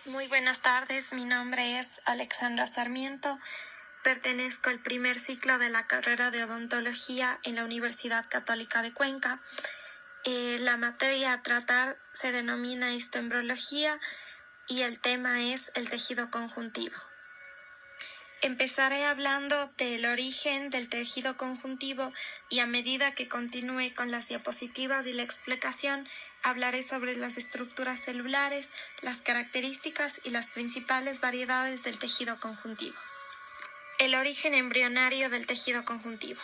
Muy buenas tardes, mi nombre es Alexandra Sarmiento, pertenezco al primer ciclo de la carrera de odontología en la Universidad Católica de Cuenca. La materia a tratar se denomina histoembriología y el tema es el tejido conjuntivo. Empezaré hablando del origen del tejido conjuntivo y a medida que continúe con las diapositivas y la explicación, hablaré sobre las estructuras celulares, las características y las principales variedades del tejido conjuntivo. El origen embrionario del tejido conjuntivo.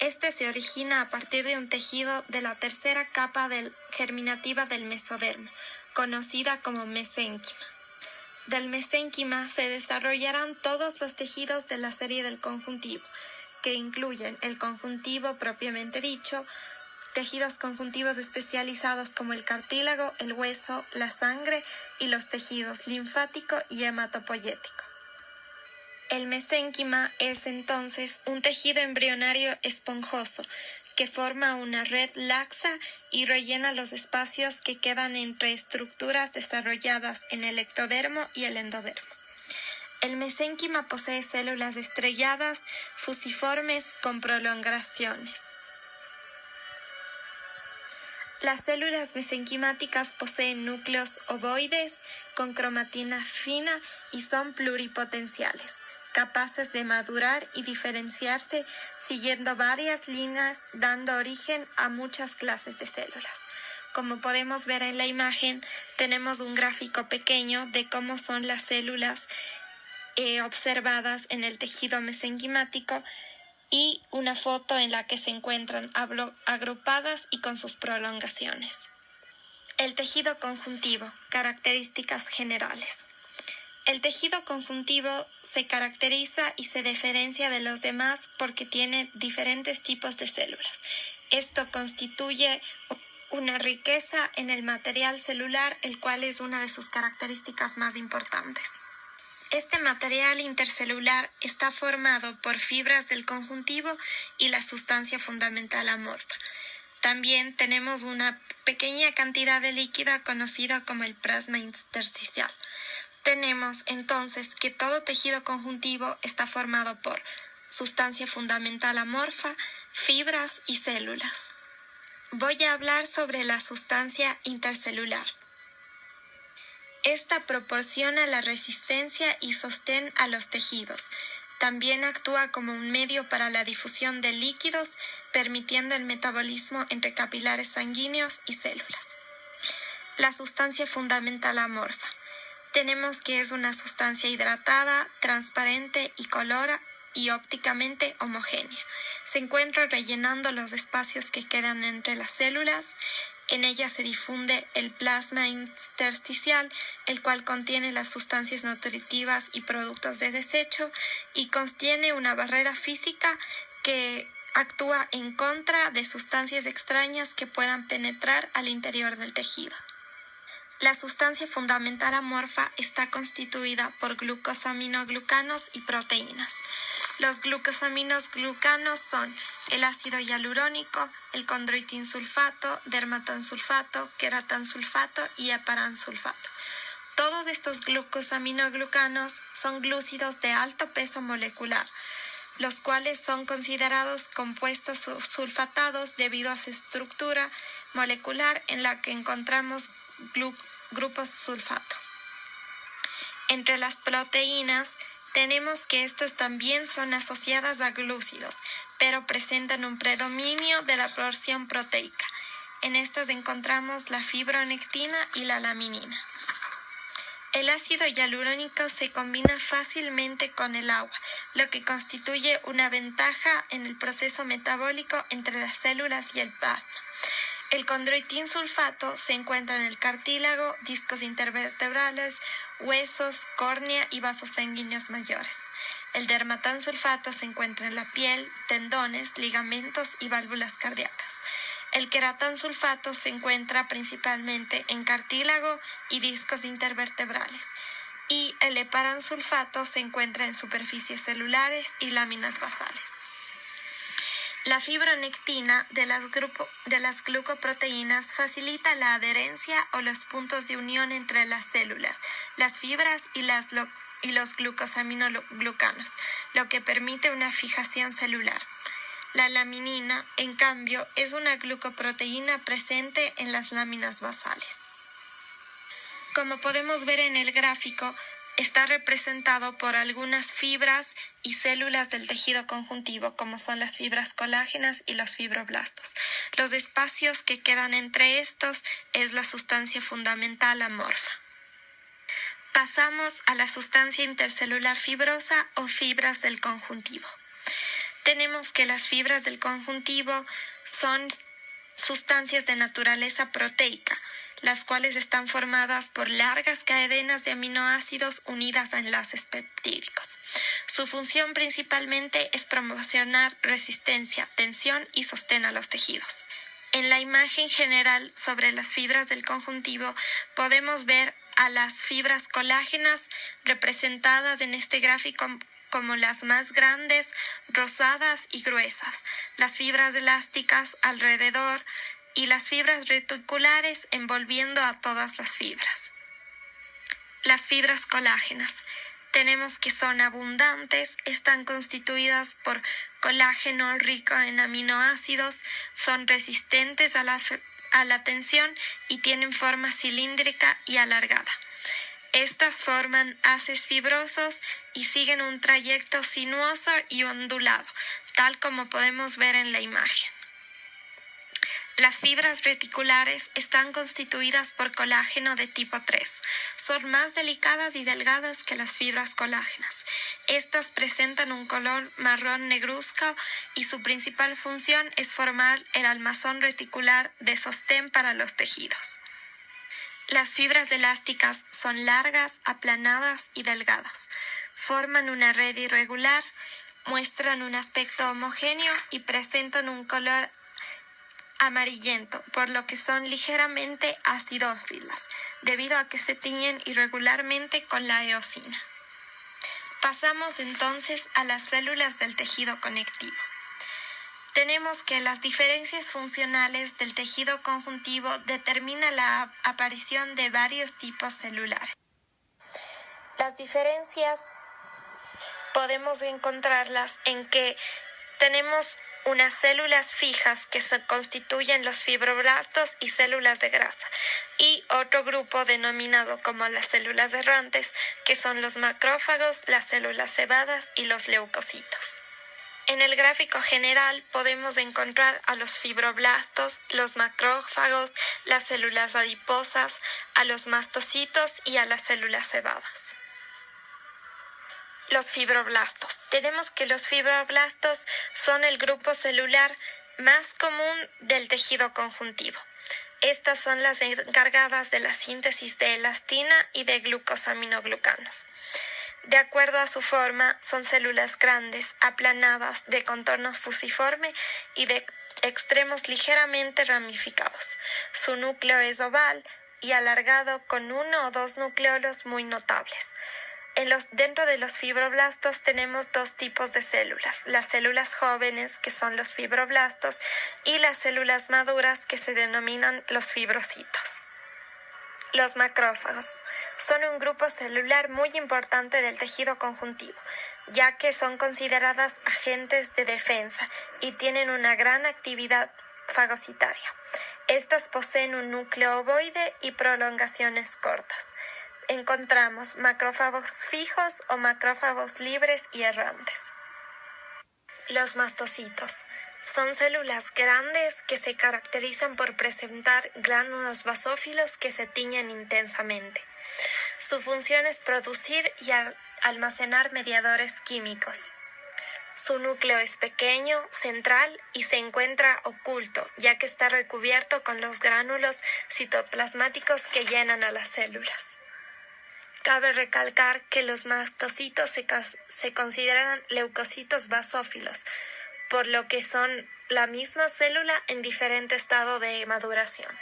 Este se origina a partir de un tejido de la tercera capa germinativa del mesodermo, conocida como mesénquima. Del mesénquima se desarrollarán todos los tejidos de la serie del conjuntivo, que incluyen el conjuntivo propiamente dicho, tejidos conjuntivos especializados como el cartílago, el hueso, la sangre y los tejidos linfático y hematopoyético. El mesénquima es entonces un tejido embrionario esponjoso que forma una red laxa y rellena los espacios que quedan entre estructuras desarrolladas en el ectodermo y el endodermo. El mesénquima posee células estrelladas, fusiformes con prolongaciones. Las células mesenquimáticas poseen núcleos ovoides con cromatina fina y son pluripotenciales, capaces de madurar y diferenciarse siguiendo varias líneas, dando origen a muchas clases de células. Como podemos ver en la imagen, tenemos un gráfico pequeño de cómo son las células observadas en el tejido mesenquimático y una foto en la que se encuentran agrupadas y con sus prolongaciones. El tejido conjuntivo, características generales. El tejido conjuntivo se caracteriza y se diferencia de los demás porque tiene diferentes tipos de células. Esto constituye una riqueza en el material celular, el cual es una de sus características más importantes. Este material intercelular está formado por fibras del conjuntivo y la sustancia fundamental amorfa. También tenemos una pequeña cantidad de líquida conocida como el plasma intersticial. Tenemos entonces que todo tejido conjuntivo está formado por sustancia fundamental amorfa, fibras y células. Voy a hablar sobre la sustancia intercelular. Esta proporciona la resistencia y sostén a los tejidos. También actúa como un medio para la difusión de líquidos, permitiendo el metabolismo entre capilares sanguíneos y células. La sustancia fundamental amorfa. Tenemos que es una sustancia hidratada, transparente y colora y ópticamente homogénea. Se encuentra rellenando los espacios que quedan entre las células. En ella se difunde el plasma intersticial, el cual contiene las sustancias nutritivas y productos de desecho y contiene una barrera física que actúa en contra de sustancias extrañas que puedan penetrar al interior del tejido. La sustancia fundamental amorfa está constituida por glucosaminoglucanos y proteínas. Los glucosaminoglucanos son el ácido hialurónico, el condroitinsulfato, dermatansulfato, queratansulfato y heparansulfato. Todos estos glucosaminoglucanos son glúcidos de alto peso molecular, los cuales son considerados compuestos sulfatados debido a su estructura molecular en la que encontramos grupos sulfato. Entre las proteínas tenemos que estas también son asociadas a glúcidos, pero presentan un predominio de la porción proteica. En estas encontramos la fibronectina y la laminina. El ácido hialurónico se combina fácilmente con el agua, lo que constituye una ventaja en el proceso metabólico entre las células y el plasma. El condroitinsulfato se encuentra en el cartílago, discos intervertebrales, huesos, córnea y vasos sanguíneos mayores. El dermatansulfato se encuentra en la piel, tendones, ligamentos y válvulas cardíacas. El queratansulfato se encuentra principalmente en cartílago y discos intervertebrales. Y el heparansulfato se encuentra en superficies celulares y láminas basales. La fibronectina de las glucoproteínas facilita la adherencia o los puntos de unión entre las células, las fibras y los glucosaminoglucanos, lo que permite una fijación celular. La laminina, en cambio, es una glucoproteína presente en las láminas basales. Como podemos ver en el gráfico, está representado por algunas fibras y células del tejido conjuntivo, como son las fibras colágenas y los fibroblastos. Los espacios que quedan entre estos es la sustancia fundamental amorfa. Pasamos a la sustancia intercelular fibrosa o fibras del conjuntivo. Tenemos que las fibras del conjuntivo son sustancias de naturaleza proteica, las cuales están formadas por largas cadenas de aminoácidos unidas a enlaces peptídicos. Su función principalmente es promocionar resistencia, tensión y sostén a los tejidos. En la imagen general sobre las fibras del conjuntivo podemos ver a las fibras colágenas representadas en este gráfico como las más grandes, rosadas y gruesas, las fibras elásticas alrededor y las fibras reticulares envolviendo a todas las fibras. Las fibras colágenas tenemos que son abundantes, están constituidas por colágeno rico en aminoácidos, son resistentes a la tensión y tienen forma cilíndrica y alargada. Estas forman haces fibrosos y siguen un trayecto sinuoso y ondulado, tal como podemos ver en la imagen. Las fibras reticulares están constituidas por colágeno de tipo 3. Son más delicadas y delgadas que las fibras colágenas. Estas presentan un color marrón negruzco y su principal función es formar el armazón reticular de sostén para los tejidos. Las fibras elásticas son largas, aplanadas y delgadas. Forman una red irregular, muestran un aspecto homogéneo y presentan un color amarillento, por lo que son ligeramente acidófilas, debido a que se tiñen irregularmente con la eosina. Pasamos entonces a las células del tejido conectivo. Tenemos que las diferencias funcionales del tejido conjuntivo determinan la aparición de varios tipos celulares. Las diferencias podemos encontrarlas en que tenemos unas células fijas que se constituyen los fibroblastos y células de grasa, y otro grupo denominado como las células errantes, que son los macrófagos, las células cebadas y los leucocitos. En el gráfico general podemos encontrar a los fibroblastos, los macrófagos, las células adiposas, a los mastocitos y a las células cebadas. Los fibroblastos. Tenemos que los fibroblastos son el grupo celular más común del tejido conjuntivo. Estas son las encargadas de la síntesis de elastina y de glucosaminoglucanos. De acuerdo a su forma, son células grandes, aplanadas, de contorno fusiforme y de extremos ligeramente ramificados. Su núcleo es oval y alargado con uno o dos nucleolos muy notables. Dentro de los fibroblastos tenemos dos tipos de células, las células jóvenes, que son los fibroblastos, y las células maduras, que se denominan los fibrocitos. Los macrófagos son un grupo celular muy importante del tejido conjuntivo, ya que son consideradas agentes de defensa y tienen una gran actividad fagocitaria. Estas poseen un núcleo ovoide y prolongaciones cortas. Encontramos macrófagos fijos o macrófagos libres y errantes. Los mastocitos son células grandes que se caracterizan por presentar gránulos basófilos que se tiñen intensamente. Su función es producir y almacenar mediadores químicos. Su núcleo es pequeño, central y se encuentra oculto, ya que está recubierto con los gránulos citoplasmáticos que llenan a las células. Cabe recalcar que los mastocitos se consideran leucocitos basófilos, por lo que son la misma célula en diferente estado de maduración.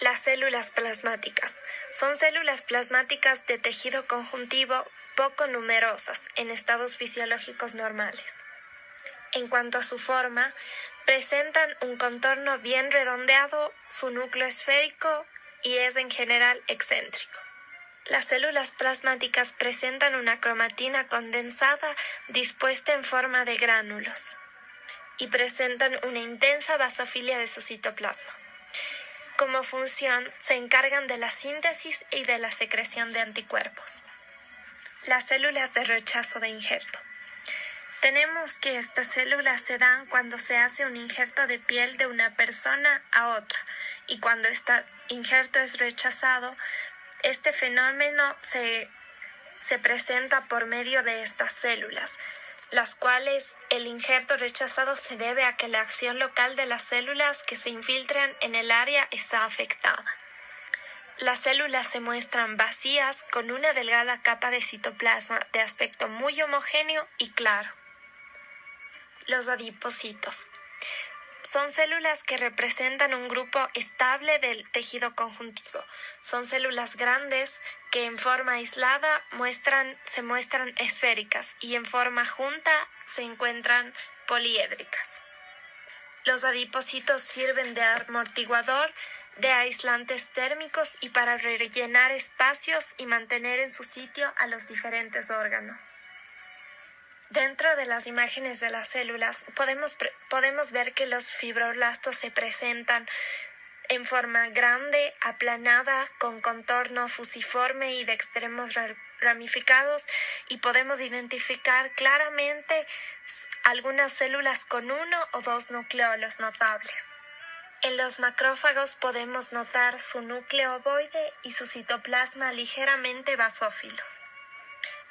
Las células plasmáticas son células plasmáticas de tejido conjuntivo poco numerosas en estados fisiológicos normales. En cuanto a su forma, presentan un contorno bien redondeado, su núcleo esférico y es en general excéntrico. Las células plasmáticas presentan una cromatina condensada dispuesta en forma de gránulos y presentan una intensa basofilia de su citoplasma. Como función, se encargan de la síntesis y de la secreción de anticuerpos. Las células de rechazo de injerto. Tenemos que estas células se dan cuando se hace un injerto de piel de una persona a otra y cuando este injerto es rechazado, este fenómeno se presenta por medio de estas células, las cuales el injerto rechazado se debe a que la acción local de las células que se infiltran en el área está afectada. Las células se muestran vacías con una delgada capa de citoplasma de aspecto muy homogéneo y claro. Los adipocitos. Son células que representan un grupo estable del tejido conjuntivo. Son células grandes que en forma aislada se muestran esféricas y en forma junta se encuentran poliédricas. Los adipocitos sirven de amortiguador, de aislantes térmicos y para rellenar espacios y mantener en su sitio a los diferentes órganos. Dentro de las imágenes de las células podemos ver que los fibroblastos se presentan en forma grande, aplanada, con contorno fusiforme y de extremos ramificados, y podemos identificar claramente algunas células con 1 o 2 nucleolos notables. En los macrófagos podemos notar su núcleo ovoide y su citoplasma ligeramente basófilo.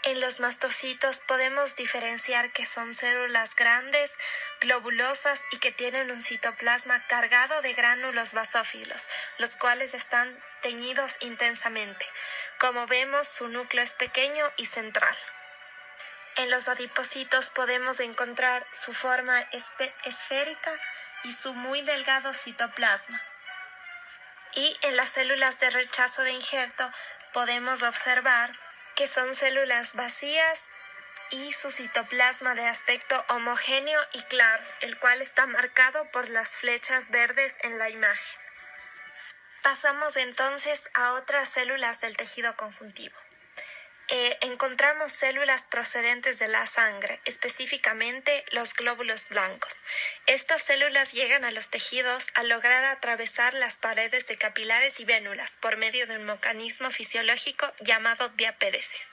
En los mastocitos podemos diferenciar que son células grandes, globulosas y que tienen un citoplasma cargado de gránulos basófilos, los cuales están teñidos intensamente. Como vemos, su núcleo es pequeño y central. En los adipocitos podemos encontrar su forma esférica y su muy delgado citoplasma. Y en las células de rechazo de injerto podemos observar que son células vacías y su citoplasma de aspecto homogéneo y claro, el cual está marcado por las flechas verdes en la imagen. Pasamos entonces a otras células del tejido conjuntivo. Encontramos células procedentes de la sangre, específicamente los glóbulos blancos. Estas células llegan a los tejidos al lograr atravesar las paredes de capilares y vénulas por medio de un mecanismo fisiológico llamado diapédesis.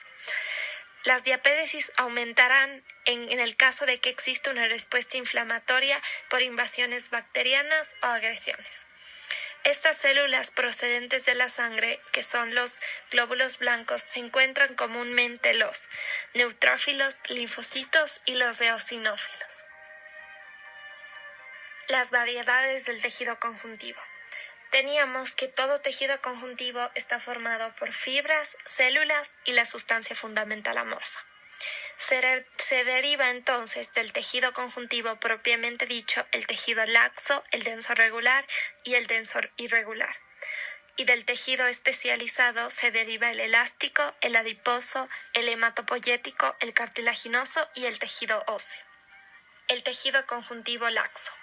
Las diapédesis aumentarán en el caso de que exista una respuesta inflamatoria por invasiones bacterianas o agresiones. Estas células procedentes de la sangre, que son los glóbulos blancos, se encuentran comúnmente los neutrófilos, linfocitos y los eosinófilos. Las variedades del tejido conjuntivo. Teníamos que todo tejido conjuntivo está formado por fibras, células y la sustancia fundamental amorfa. Se deriva entonces del tejido conjuntivo propiamente dicho el tejido laxo, el denso regular y el denso irregular. Y del tejido especializado se deriva el elástico, el adiposo, el hematopoyético, el cartilaginoso y el tejido óseo. El tejido conjuntivo laxo.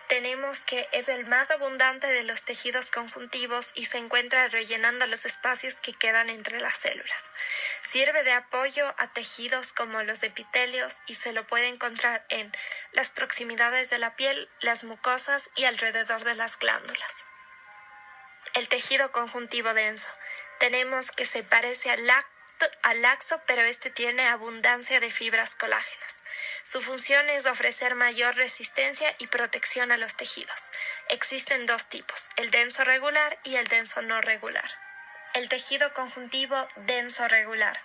Tenemos que es el más abundante de los tejidos conjuntivos y se encuentra rellenando los espacios que quedan entre las células. Sirve de apoyo a tejidos como los epitelios y se lo puede encontrar en las proximidades de la piel, las mucosas y alrededor de las glándulas. El tejido conjuntivo denso. Tenemos que se parece al laxo, pero este tiene abundancia de fibras colágenas. Su función es ofrecer mayor resistencia y protección a los tejidos. Existen dos tipos, el denso regular y el denso no regular. El tejido conjuntivo denso regular.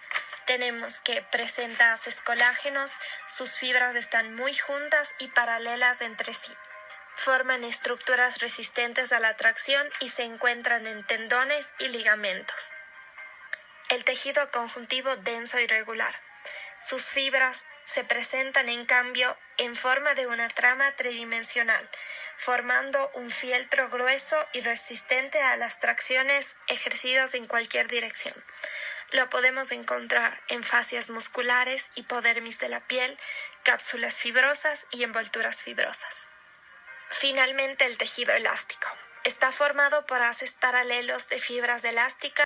Tenemos que presenta haces colágenos, sus fibras están muy juntas y paralelas entre sí. Forman estructuras resistentes a la tracción y se encuentran en tendones y ligamentos. El tejido conjuntivo denso irregular. Sus fibras se presentan en cambio en forma de una trama tridimensional, formando un fieltro grueso y resistente a las tracciones ejercidas en cualquier dirección. Lo podemos encontrar en fascias musculares, hipodermis de la piel, cápsulas fibrosas y envolturas fibrosas. Finalmente, el tejido elástico. Está formado por haces paralelos de fibras elásticas